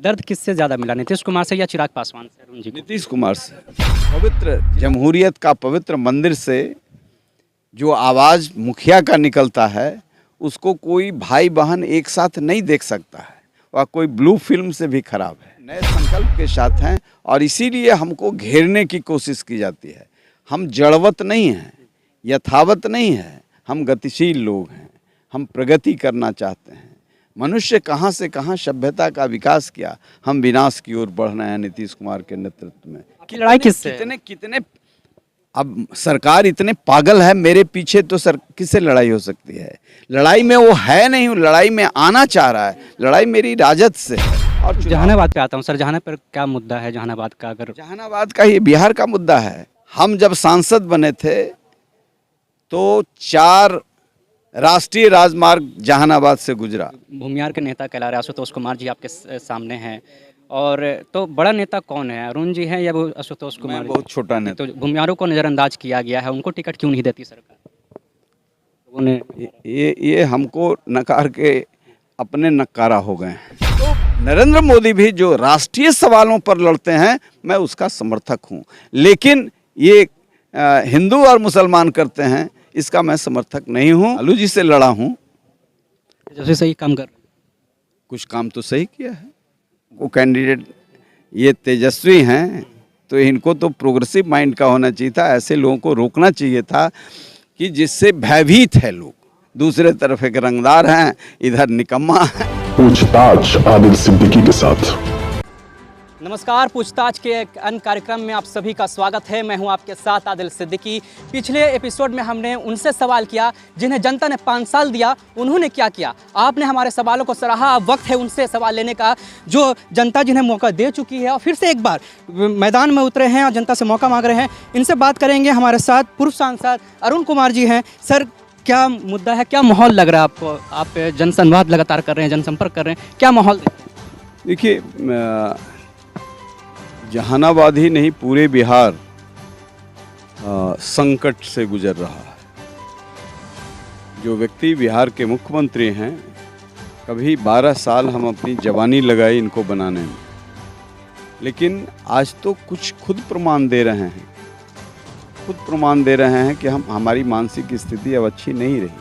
दर्द किससे ज़्यादा मिला, नीतीश कुमार से या चिराग पासवान से अरुण जी को? नीतीश कुमार से। पवित्र जमहूरियत का पवित्र मंदिर से जो आवाज़ मुखिया का निकलता है उसको कोई भाई बहन एक साथ नहीं देख सकता है। वह कोई ब्लू फिल्म से भी खराब है। नए संकल्प के साथ हैं और इसीलिए हमको घेरने की कोशिश की जाती है। हम जड़वत नहीं हैं, यथावत नहीं है, हम गतिशील लोग हैं। हम प्रगति करना चाहते हैं। मनुष्य कहाँ से कहाँ सभ्यता का विकास किया, हम विनाश की ओर बढ़ रहे हैं नीतीश कुमार के नेतृत्व में। की लड़ाई किससे? कितने अब सरकार इतने पागल है, मेरे पीछे तो सर किससे लड़ाई हो सकती है? लड़ाई में वो है नहीं, लड़ाई में आना चाह रहा है। लड़ाई मेरी राजद से है। और जहानाबाद पे आता हूँ सर, जहानाबाद पर क्या मुद्दा है जहानाबाद का? अगर जहानाबाद का, ये बिहार का मुद्दा है। हम जब सांसद बने थे तो 4 राष्ट्रीय राजमार्ग जहानाबाद से गुजरा। भूमिहार के नेता कहला रहे आशुतोष कुमार जी आपके सामने हैं, और तो बड़ा नेता कौन है, अरुण जी हैं या वो आशुतोष कुमार? मैं बहुत छोटा नेता। तो भूमिहारों को नज़रअंदाज किया गया है, उनको टिकट क्यों नहीं देती सरकार? उन्हें ये हमको नकार के अपने नकारा हो गए हैं। तो नरेंद्र मोदी भी जो राष्ट्रीय सवालों पर लड़ते हैं, मैं उसका समर्थक हूँ। लेकिन ये हिंदू और मुसलमान करते हैं, इसका मैं समर्थक नहीं हूँ। लालू जी से लड़ा हूँ। जैसे सही काम कर, कुछ काम तो सही किया है। वो कैंडिडेट ये तेजस्वी हैं, तो इनको तो प्रोग्रेसिव माइंड का होना चाहिए था। ऐसे लोगों को रोकना चाहिए था कि जिससे भयभीत है लोग। दूसरे तरफ एक रंगदार हैं, इधर निकम्मा है। पूछताछ आदिल सिद्दीकी के साथ। नमस्कार, पूछताछ के एक अन्य कार्यक्रम में आप सभी का स्वागत है। मैं हूं आपके साथ आदिल सिद्दीकी। पिछले एपिसोड में हमने उनसे सवाल किया जिन्हें जनता ने 5 साल दिया, उन्होंने क्या किया। आपने हमारे सवालों को सराहा, अब वक्त है उनसे सवाल लेने का, जो जनता जिन्हें मौका दे चुकी है और फिर से एक बार मैदान में उतरे हैं और जनता से मौका मांग रहे हैं। इनसे बात करेंगे। हमारे साथ पूर्व सांसद अरुण कुमार जी हैं। सर, क्या मुद्दा है, क्या माहौल लग रहा है आपको? आप जनसंवाद लगातार कर रहे हैं, जनसंपर्क कर रहे हैं, क्या माहौल? देखिए, जहानाबाद ही नहीं, पूरे बिहार संकट से गुजर रहा है। जो व्यक्ति बिहार के मुख्यमंत्री हैं, कभी 12 साल हम अपनी जवानी लगाई इनको बनाने में, लेकिन आज तो कुछ खुद प्रमाण दे रहे हैं। खुद प्रमाण दे रहे हैं कि हमारी मानसिक स्थिति अब अच्छी नहीं रही।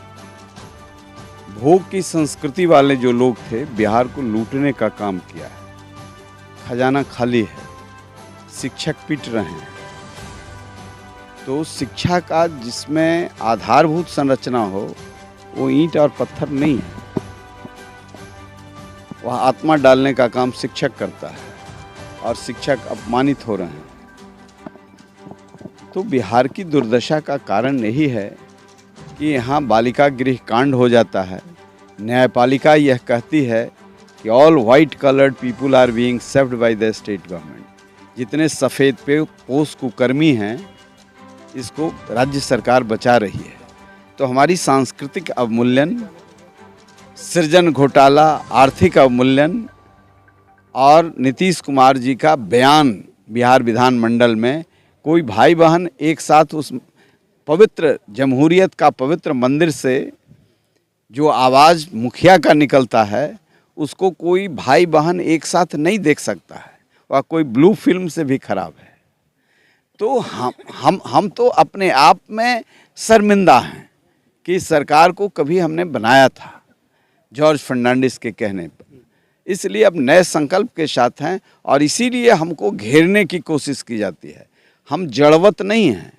भोग की संस्कृति वाले जो लोग थे, बिहार को लूटने का काम किया है। खजाना खाली है, शिक्षक पिट रहे हैं। तो शिक्षा का जिसमें आधारभूत संरचना हो, वो ईंट और पत्थर नहीं है। वह आत्मा डालने का काम शिक्षक करता है और शिक्षक अपमानित हो रहे हैं। तो बिहार की दुर्दशा का कारण यही है कि यहाँ बालिका गृह कांड हो जाता है। न्यायपालिका यह कहती है कि all white coloured people are being served by the state government. जितने सफ़ेद पे पोस्ट कुकर्मी हैं, इसको राज्य सरकार बचा रही है। तो हमारी सांस्कृतिक अवमूल्यन, सृजन घोटाला, आर्थिक अवमूल्यन और नीतीश कुमार जी का बयान बिहार विधानमंडल में, कोई भाई बहन एक साथ उस पवित्र जमहूरियत का पवित्र मंदिर से जो आवाज़ मुखिया का निकलता है, उसको कोई भाई बहन एक साथ नहीं देख सकता है। वह कोई ब्लू फिल्म से भी खराब है। तो हम तो अपने आप में शर्मिंदा हैं कि सरकार को कभी हमने बनाया था जॉर्ज फर्नांडिस के कहने पर। इसलिए अब नए संकल्प के साथ हैं और इसीलिए हमको घेरने की कोशिश की जाती है। हम जड़वत नहीं हैं,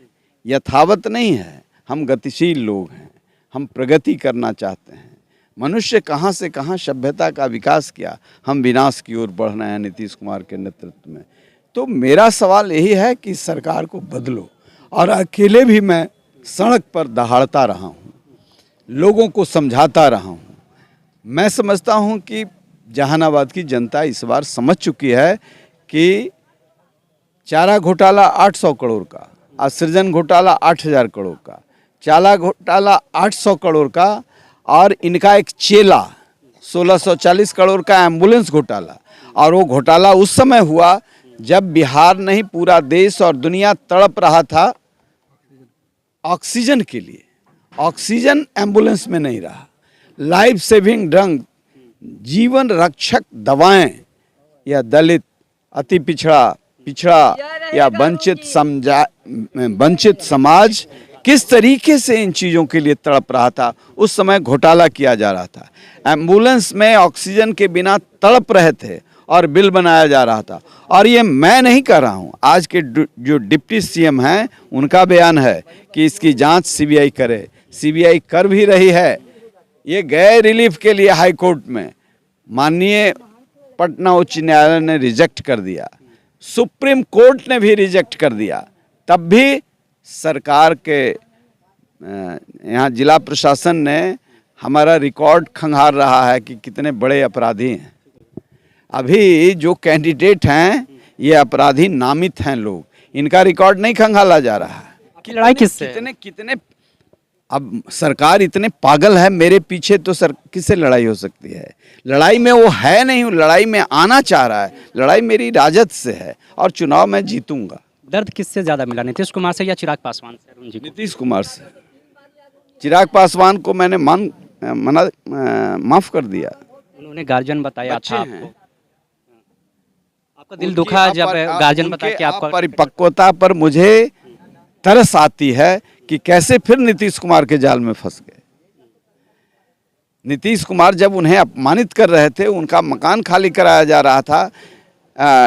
यथावत नहीं है, हम गतिशील लोग हैं। हम प्रगति करना चाहते हैं। मनुष्य कहाँ से कहाँ सभ्यता का विकास किया, हम विनाश की ओर बढ़ रहे हैं नीतीश कुमार के नेतृत्व में। तो मेरा सवाल यही है कि सरकार को बदलो। और अकेले भी मैं सड़क पर दहाड़ता रहा हूँ, लोगों को समझाता रहा हूँ। मैं समझता हूँ कि जहानाबाद की जनता इस बार समझ चुकी है कि चारा घोटाला 800 करोड़ का, सृजन घोटाला 8000 करोड़ का, चाला घोटाला 800 करोड़ का, और इनका एक चेला 1640 करोड़ का एम्बुलेंस घोटाला। और वो घोटाला उस समय हुआ जब बिहार नहीं, पूरा देश और दुनिया तड़प रहा था ऑक्सीजन के लिए। ऑक्सीजन एम्बुलेंस में नहीं रहा। लाइफ सेविंग ड्रग, जीवन रक्षक दवाएं या दलित, अति पिछड़ा या वंचित समाज किस तरीके से इन चीज़ों के लिए तड़प रहा था। उस समय घोटाला किया जा रहा था, एम्बुलेंस में ऑक्सीजन के बिना तड़प रहे थे और बिल बनाया जा रहा था। और ये मैं नहीं कर रहा हूँ, आज के जो डिप्टी सीएम हैं उनका बयान है कि इसकी जांच सीबीआई करे। सीबीआई कर भी रही है। ये गए रिलीफ के लिए हाई कोर्ट में, माननीय पटना उच्च न्यायालय ने रिजेक्ट कर दिया, सुप्रीम कोर्ट ने भी रिजेक्ट कर दिया। तब भी सरकार के यहाँ जिला प्रशासन ने हमारा रिकॉर्ड खंगाल रहा है कि कितने बड़े अपराधी हैं। अभी जो कैंडिडेट हैं ये अपराधी नामित हैं लोग, इनका रिकॉर्ड नहीं खंगाला जा रहा है। की लड़ाई किससे? कितने अब सरकार इतने पागल है, मेरे पीछे तो सर किससे लड़ाई हो सकती है? लड़ाई में वो है नहीं, लड़ाई में आना चाह रहा है। लड़ाई मेरी राजद से है और चुनाव में जीतूंगा। दर्द किससे ज्यादा मिला, नीतीश कुमार से या चिराग पासवान से? अरुण जी को? नीतीश कुमार से। चिराग पासवान को मैंने माफ कर दिया। उन्होंने गार्जियन बताया था हैं। आपको, आपका दिल दुखा जब गार्जियन बताया कि आपका परिपक्वता पर मुझे तरस आती है कि कैसे फिर नीतीश कुमार के जाल में फंस गए। नीतीश कुमार जब उन्हें अपमानित कर रहे थे, उनका मकान खाली कराया जा रहा था,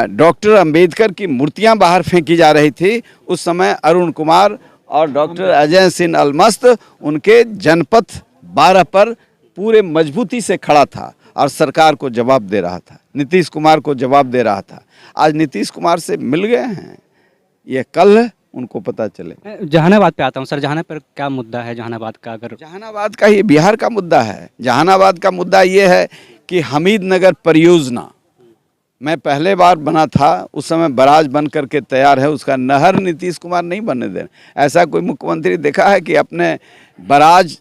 डॉक्टर अंबेडकर की मूर्तियां बाहर फेंकी जा रही थी, उस समय अरुण कुमार और डॉक्टर अजय सिंह अलमस्त उनके जनपथ 12 पर पूरे मजबूती से खड़ा था और सरकार को जवाब दे रहा था, नीतीश कुमार को जवाब दे रहा था। आज नीतीश कुमार से मिल गए हैं, ये कल उनको पता चले। जहानाबाद पे आता हूँ सर, जहानाबाद पर क्या मुद्दा है जहानाबाद का? अगर जहानाबाद का, ये बिहार का मुद्दा है। जहानाबाद का मुद्दा ये है कि हमीद नगर परियोजना मैं पहले बार बना था, उस समय बराज बन करके तैयार है, उसका नहर नीतीश कुमार नहीं बनने देना। ऐसा कोई मुख्यमंत्री देखा है कि अपने बराज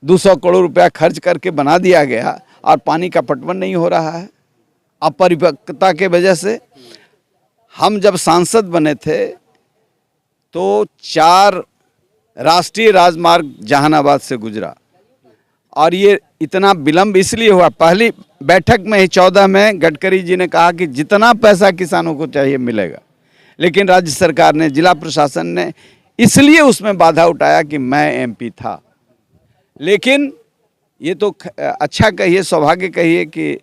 200 करोड़ रुपया खर्च करके बना दिया गया और पानी का पटवन नहीं हो रहा है अपरिपक्वता के वजह से? हम जब सांसद बने थे तो 4 राष्ट्रीय राजमार्ग जहानाबाद से गुजरा और ये इतना विलंब इसलिए हुआ, पहली बैठक में ही 14 में गडकरी जी ने कहा कि जितना पैसा किसानों को चाहिए मिलेगा, लेकिन राज्य सरकार ने, जिला प्रशासन ने इसलिए उसमें बाधा उठाया कि मैं एमपी था। लेकिन ये तो अच्छा कहिए, सौभाग्य कहिए कि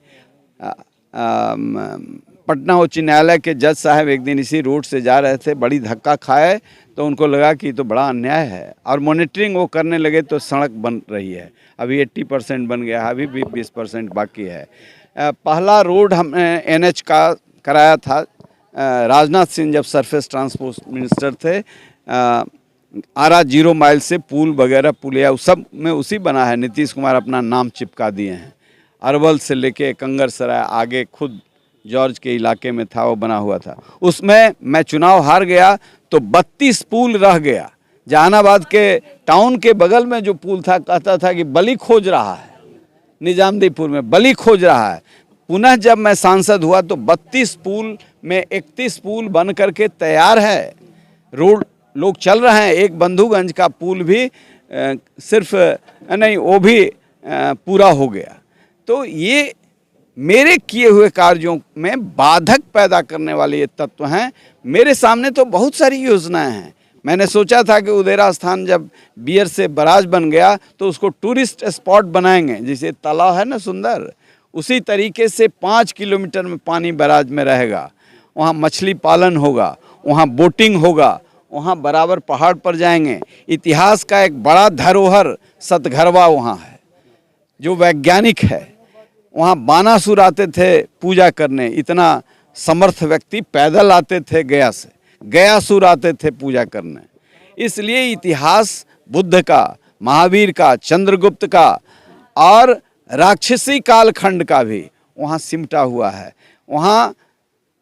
पटना उच्च न्यायालय के जज साहब एक दिन इसी रोड से जा रहे थे, बड़ी धक्का खाए तो उनको लगा कि तो बड़ा अन्याय है और मॉनिटरिंग वो करने लगे तो सड़क बन रही है। अभी 80% बन गया है, अभी भी 20% बाकी है। पहला रोड हमने NH का कराया था, राजनाथ सिंह जब सरफेस ट्रांसपोर्ट मिनिस्टर थे। आरा 0 माइल से पुल वगैरह, पुलिया सब में उसी बना है, नीतीश कुमार अपना नाम चिपका दिए हैं। अरवल से लेके कंगरसराय आगे खुद जॉर्ज के इलाके में था, वो बना हुआ था। उसमें मैं चुनाव हार गया तो 32 पुल रह गया। जहानाबाद के टाउन के बगल में जो पुल था, कहता था कि बलि खोज रहा है, निजामदीपुर में बलि खोज रहा है। पुनः जब मैं सांसद हुआ तो 32 पुल में 31 पुल बन करके तैयार है, रोड लोग चल रहे हैं। एक बंधुगंज का पुल भी सिर्फ नहीं, वो भी पूरा हो गया। तो ये मेरे किए हुए कार्यों में बाधक पैदा करने वाले ये तत्व हैं। मेरे सामने तो बहुत सारी योजनाएं हैं। मैंने सोचा था कि उदेरा स्थान जब बियर से बराज बन गया तो उसको टूरिस्ट स्पॉट बनाएंगे, जैसे तालाब है ना सुंदर, उसी तरीके से 5 किलोमीटर में पानी बराज में रहेगा। वहाँ मछली पालन होगा, वहाँ बोटिंग होगा, वहाँ बराबर पहाड़ पर जाएंगे। इतिहास का एक बड़ा धरोहर सतघरवा वहाँ है जो वैज्ञानिक है। वहाँ बानासुर आते थे पूजा करने, इतना समर्थ व्यक्ति पैदल आते थे गया से, गयासुर आते थे पूजा करने। इसलिए इतिहास बुद्ध का, महावीर का, चंद्रगुप्त का और राक्षसी कालखंड का भी वहाँ सिमटा हुआ है। वहाँ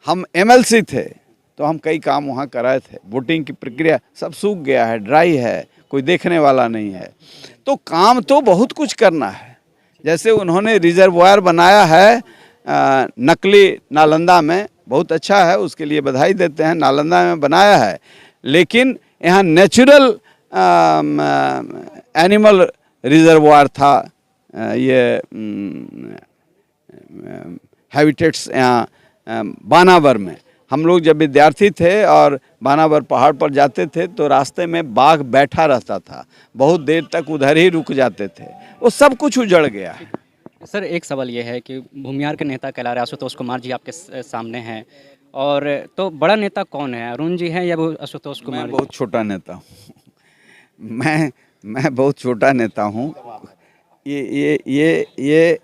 हम MLC थे तो हम कई काम वहाँ कराए थे। वोटिंग की प्रक्रिया सब सूख गया है, ड्राई है, कोई देखने वाला नहीं है। तो काम तो बहुत कुछ करना है। जैसे उन्होंने रिजर्वायर बनाया है नकली नालंदा में, बहुत अच्छा है, उसके लिए बधाई देते हैं। नालंदा में बनाया है, लेकिन यहाँ नेचुरल एनिमल रिजर्वायर था। ये हैबिटेट्स यहाँ बानावर में। हम लोग जब विद्यार्थी थे और बानावर पहाड़ पर जाते थे तो रास्ते में बाघ बैठा रहता था, बहुत देर तक उधर ही रुक जाते थे। वो सब कुछ उजड़ गया है। सर एक सवाल ये है कि भूमिहार के नेता कहला रहे आशुतोष कुमार जी आपके सामने हैं, और तो बड़ा नेता कौन है, अरुण जी हैं या वो आशुतोष कुमार? मैं बहुत छोटा नेता हूँ। मैं बहुत छोटा नेता हूँ। ये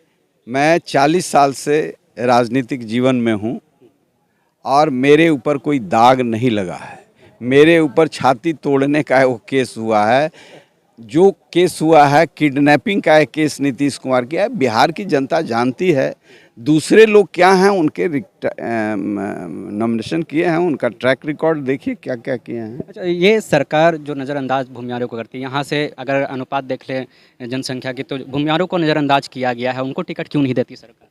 मैं 40 साल से राजनीतिक जीवन में हूँ और मेरे ऊपर कोई दाग नहीं लगा है। मेरे ऊपर छाती तोड़ने का वो केस हुआ है। जो केस हुआ है किडनैपिंग का है केस नीतीश कुमार किया है। बिहार की जनता जानती है दूसरे लोग क्या हैं, उनके नॉमिनेशन किए हैं, उनका ट्रैक रिकॉर्ड देखिए क्या क्या किए हैं। अच्छा, ये सरकार जो नज़रअंदाज भूमिहारों को करती है, यहाँ से अगर अनुपात देख लें जनसंख्या की तो भूमिहारों को नज़रअंदाज किया गया है, उनको टिकट क्यों नहीं देती सरकार?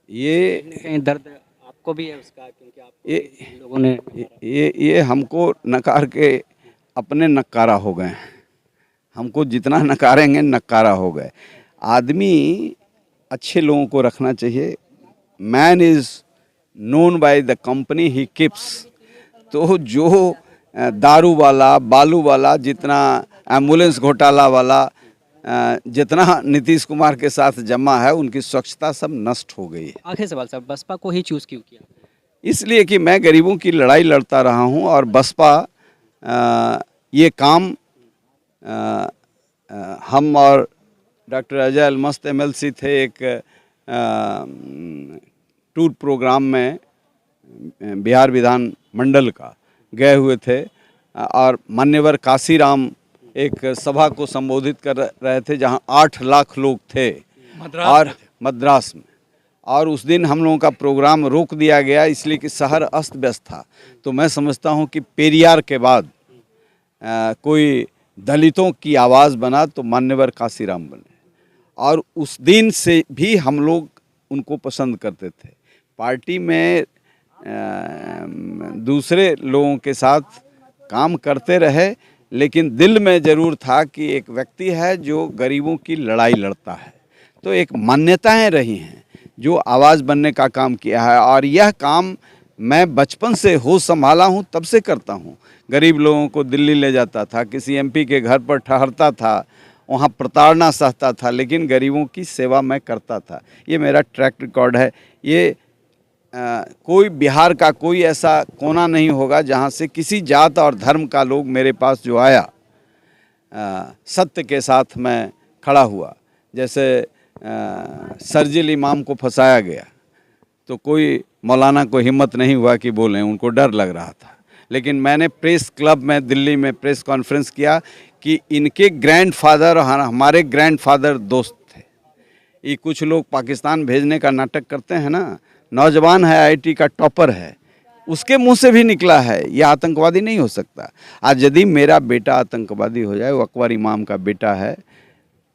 ये कहीं दर्द आपको भी है उसका, क्योंकि आप लोगों ने ये हमको नकार के अपने नकारा हो गए हैं। हमको जितना नकारेंगे नकारा हो गए। आदमी अच्छे लोगों को रखना चाहिए। Man is known by the company he keeps. तो जो दारू वाला, बालू वाला, जितना एम्बुलेंस घोटाला वाला, जितना नीतीश कुमार के साथ जमा है, उनकी स्वच्छता सब नष्ट हो गई है। आखिरी सवाल सर, बसपा को ही चूज़ क्यों किया? इसलिए कि मैं गरीबों की लड़ाई लड़ता रहा हूं और बसपा ये काम हम और डॉक्टर अजय अलमस्त एमएलसी थे एक टूर प्रोग्राम में बिहार विधान मंडल का गए हुए थे और मान्यवर काशीराम एक सभा को संबोधित कर रहे थे जहां 8 लाख लोग थे और मद्रास में। और उस दिन हम लोगों का प्रोग्राम रोक दिया गया इसलिए कि शहर अस्त व्यस्त था। तो मैं समझता हूं कि पेरियार के बाद कोई दलितों की आवाज़ बना तो मान्यवर काशीराम बने। और उस दिन से भी हम लोग उनको पसंद करते थे। पार्टी में दूसरे लोगों के साथ काम करते रहे, लेकिन दिल में ज़रूर था कि एक व्यक्ति है जो गरीबों की लड़ाई लड़ता है। तो एक मान्यताएं रही हैं जो आवाज़ बनने का काम किया है और यह काम मैं बचपन से होश संभाला हूँ तब से करता हूँ। गरीब लोगों को दिल्ली ले जाता था, किसी एमपी के घर पर ठहरता था, वहाँ प्रताड़ना सहता था, लेकिन गरीबों की सेवा मैं करता था। ये मेरा ट्रैक रिकॉर्ड है। ये कोई बिहार का कोई ऐसा कोना नहीं होगा जहाँ से किसी जात और धर्म का लोग मेरे पास जो आया सत्य के साथ मैं खड़ा हुआ। जैसे सरजिल इमाम को फंसाया गया तो कोई मौलाना को हिम्मत नहीं हुआ कि बोलें, उनको डर लग रहा था। लेकिन मैंने प्रेस क्लब में दिल्ली में प्रेस कॉन्फ्रेंस किया कि इनके ग्रैंडफादर और हमारे ग्रैंडफादर दोस्त थे। ये कुछ लोग पाकिस्तान भेजने का नाटक करते हैं ना, नौजवान है, आईआईटी का टॉपर है, उसके मुंह से भी निकला है ये आतंकवादी नहीं हो सकता। आज यदि मेरा बेटा आतंकवादी हो जाए, वो अकबर इमाम का बेटा है,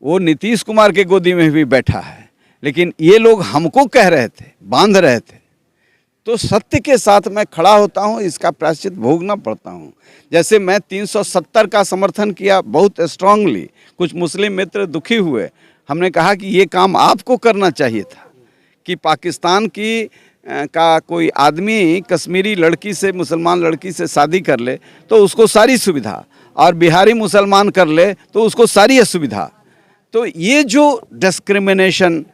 वो नीतीश कुमार के गोदी में भी बैठा है, लेकिन ये लोग हमको कह रहे थे, बांध रहे थे। तो सत्य के साथ मैं खड़ा होता हूँ, इसका प्रायश्चित भोगना पड़ता हूँ। जैसे मैं 370 का समर्थन किया बहुत स्ट्रांगली, कुछ मुस्लिम मित्र दुखी हुए। हमने कहा कि ये काम आपको करना चाहिए था कि पाकिस्तान की का कोई आदमी कश्मीरी लड़की से, मुसलमान लड़की से शादी कर ले तो उसको सारी सुविधा, और बिहारी मुसलमान कर ले तो उसको सारी असुविधा। तो ये जो डिस्क्रिमिनेशन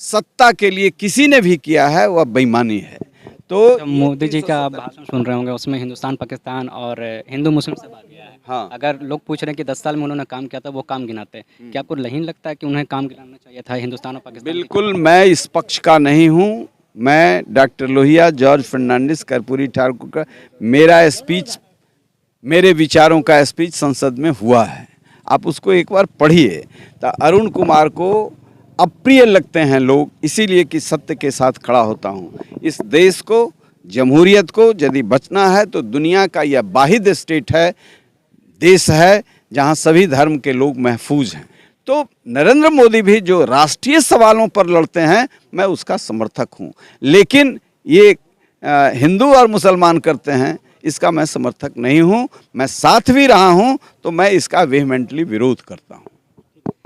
सत्ता के लिए किसी ने भी किया है वह बेईमानी है। तो मोदी जी का आप भाषण सुन रहे होंगे, उसमें हिंदुस्तान, पाकिस्तान और हिंदू मुस्लिम से बात किया है। हाँ। अगर लोग पूछ रहे हैं कि 10 साल में उन्होंने काम किया था, वो काम गिनाते हैं, क्या आपको नहीं लगता है कि उन्हें काम गिनाना चाहिए था हिंदुस्तान और पाकिस्तान? बिल्कुल, मैं इस पक्ष का नहीं हूँ। मैं डॉक्टर लोहिया, जॉर्ज फर्नांडिस, कर्पूरी ठाकुर का मेरा स्पीच, मेरे विचारों का स्पीच संसद में हुआ है, आप उसको एक बार पढ़िए। तो अरुण कुमार को अप्रिय लगते हैं लोग, इसीलिए कि सत्य के साथ खड़ा होता हूँ। इस देश को, जमहूरियत को यदि बचना है तो दुनिया का यह वाहिद स्टेट है, देश है जहाँ सभी धर्म के लोग महफूज हैं। तो नरेंद्र मोदी भी जो राष्ट्रीय सवालों पर लड़ते हैं, मैं उसका समर्थक हूँ। लेकिन ये हिंदू और मुसलमान करते हैं, इसका मैं समर्थक नहीं हूँ। मैं साथ भी रहा हूँ तो मैं इसका वेहमेंटली विरोध करता हूँ।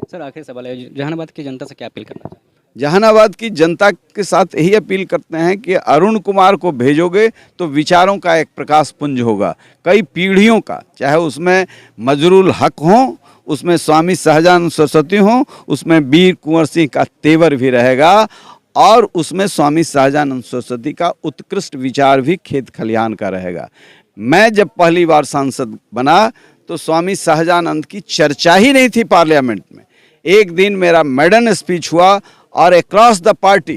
सर आखिरी सवाल है, जहानाबाद की जनता से क्या अपील करना चाहिए? जहानाबाद की जनता के साथ यही अपील करते हैं कि अरुण कुमार को भेजोगे तो विचारों का एक प्रकाश पुंज होगा, कई पीढ़ियों का, चाहे उसमें मजरूल हक हो, उसमें स्वामी सहजानंद सरस्वती हो, उसमें वीर कुंवर सिंह का तेवर भी रहेगा और उसमें स्वामी सहजानंद सरस्वती का उत्कृष्ट विचार भी खेत खलिहान का रहेगा। मैं जब पहली बार सांसद बना तो स्वामी सहजानंद की चर्चा ही नहीं थी पार्लियामेंट में। एक दिन मेरा मेडन स्पीच हुआ और अक्रॉस द पार्टी,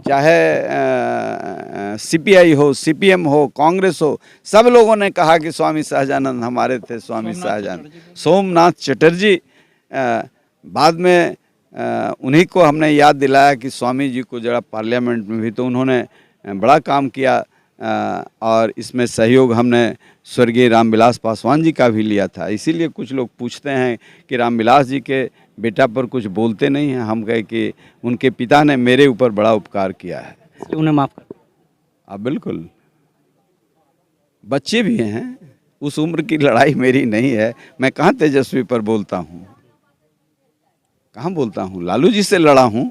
चाहे सीपीआई हो, सीपीएम हो, कांग्रेस हो, सब लोगों ने कहा कि स्वामी सहजानंद हमारे थे, स्वामी सहजानंद। सोमनाथ चटर्जी बाद में उन्हीं को हमने याद दिलाया कि स्वामी जी को जरा पार्लियामेंट में भी तो उन्होंने बड़ा काम किया और इसमें सहयोग हमने स्वर्गीय रामविलास पासवान जी का भी लिया था। इसीलिए कुछ लोग पूछते हैं कि रामविलास जी के बेटा पर कुछ बोलते नहीं हैं। हम कहे कि उनके पिता ने मेरे ऊपर बड़ा उपकार किया है, इसलिए उन्हें माफ़ कर। अब बिल्कुल बच्चे भी हैं, उस उम्र की लड़ाई मेरी नहीं है। मैं कहाँ तेजस्वी पर बोलता हूँ, कहाँ बोलता हूँ, लालू जी से लड़ा हूँ।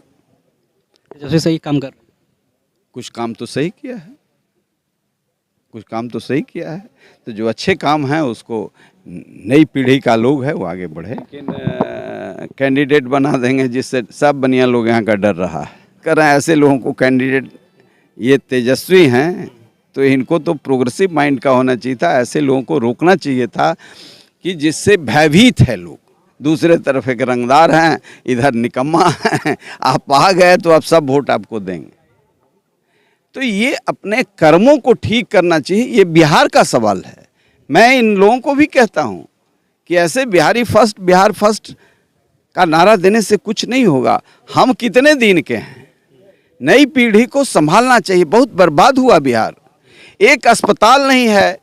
जैसे सही काम कर, कुछ काम तो सही किया है, कुछ काम तो सही किया है। तो जो अच्छे काम हैं उसको नई पीढ़ी का लोग है वो आगे बढ़े। लेकिन कैंडिडेट बना देंगे जिससे सब बनिया लोग यहाँ का डर रहा है। कर रहे हैं ऐसे लोगों को कैंडिडेट, ये तेजस्वी हैं तो इनको तो प्रोग्रेसिव माइंड का होना चाहिए था। ऐसे लोगों को रोकना चाहिए था कि जिससे भयभीत है लोग। दूसरे तरफ एक रंगदार हैं, इधर निकम्मा हैं, आप आ गए तो अब सब वोट आपको देंगे। तो ये अपने कर्मों को ठीक करना चाहिए, ये बिहार का सवाल है। मैं इन लोगों को भी कहता हूँ कि ऐसे बिहारी फर्स्ट, बिहार फर्स्ट का नारा देने से कुछ नहीं होगा। हम कितने दिन के हैं, नई पीढ़ी को संभालना चाहिए। बहुत बर्बाद हुआ बिहार, एक अस्पताल नहीं है।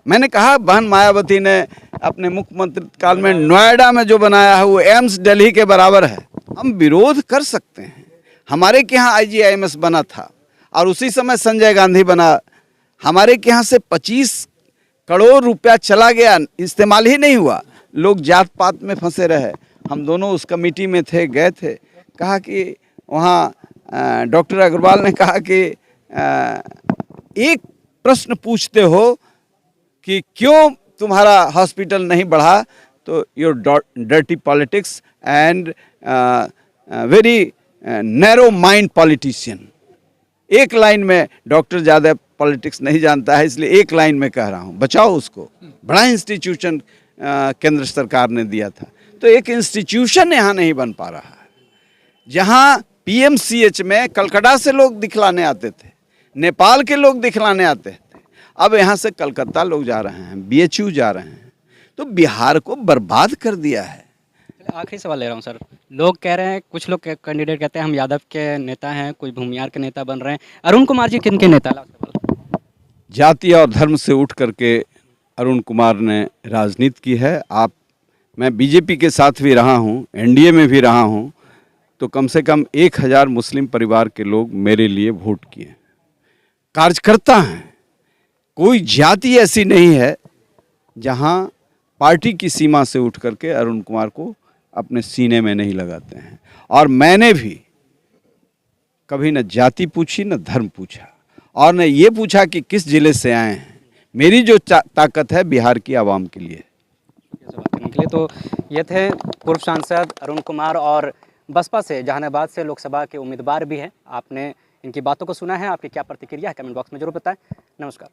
मैंने कहा बहन मायावती ने अपने मुख्यमंत्री काल में नोएडा में जो बनाया है वो एम्स दिल्ली के बराबर है। हम विरोध कर सकते हैं। हमारे के यहाँ IGIMS बना था और उसी समय संजय गांधी बना। हमारे के यहाँ से 25 करोड़ रुपया चला गया, इस्तेमाल ही नहीं हुआ। लोग जात पात में फंसे रहे। हम दोनों उस कमेटी में थे, गए थे। कहा कि वहाँ डॉक्टर अग्रवाल ने कहा कि एक प्रश्न पूछते हो कि क्यों तुम्हारा हॉस्पिटल नहीं बढ़ा, तो your dirty politics and very narrow mind politician. एक लाइन में डॉक्टर ज़्यादा पॉलिटिक्स नहीं जानता है, इसलिए एक लाइन में कह रहा हूँ, बचाओ उसको। बड़ा इंस्टीट्यूशन केंद्र सरकार ने दिया था, तो एक इंस्टीट्यूशन यहाँ नहीं बन पा रहा है। जहाँ PMCH में कलकत्ता से लोग दिखलाने आते थे, नेपाल के लोग दिखलाने आते थे, अब यहाँ से कलकत्ता लोग जा रहे हैं, BHU जा रहे हैं। तो बिहार को बर्बाद कर दिया है। आखिरी सवाल ले रहा हूँ सर। लोग कह रहे हैं, कुछ लोग कैंडिडेट कहते हैं हम यादव के नेता हैं, कोई भूमियार के नेता बन रहे हैं। अरुण कुमार जी किन के नेता? जाति और धर्म से उठ करके अरुण कुमार ने राजनीति की है। मैं BJP के साथ भी रहा हूँ, NDA में भी रहा हूँ, तो कम से कम 1000 मुस्लिम परिवार के लोग मेरे लिए वोट किए। कार्यकर्ता हैं, कोई जाति ऐसी नहीं है जहाँ पार्टी की सीमा से उठ करके अरुण कुमार को अपने सीने में नहीं लगाते हैं। और मैंने भी कभी न जाति पूछी न धर्म पूछा और न ये पूछा कि किस जिले से आए हैं। मेरी जो ताकत है बिहार की आवाम के लिए। तो ये थे पूर्व सांसद अरुण कुमार और बसपा से, जहानाबाद से लोकसभा के उम्मीदवार भी हैं। आपने इनकी बातों को सुना है, आपकी क्या प्रतिक्रिया है कमेंट बॉक्स में जरूर बताएं। नमस्कार।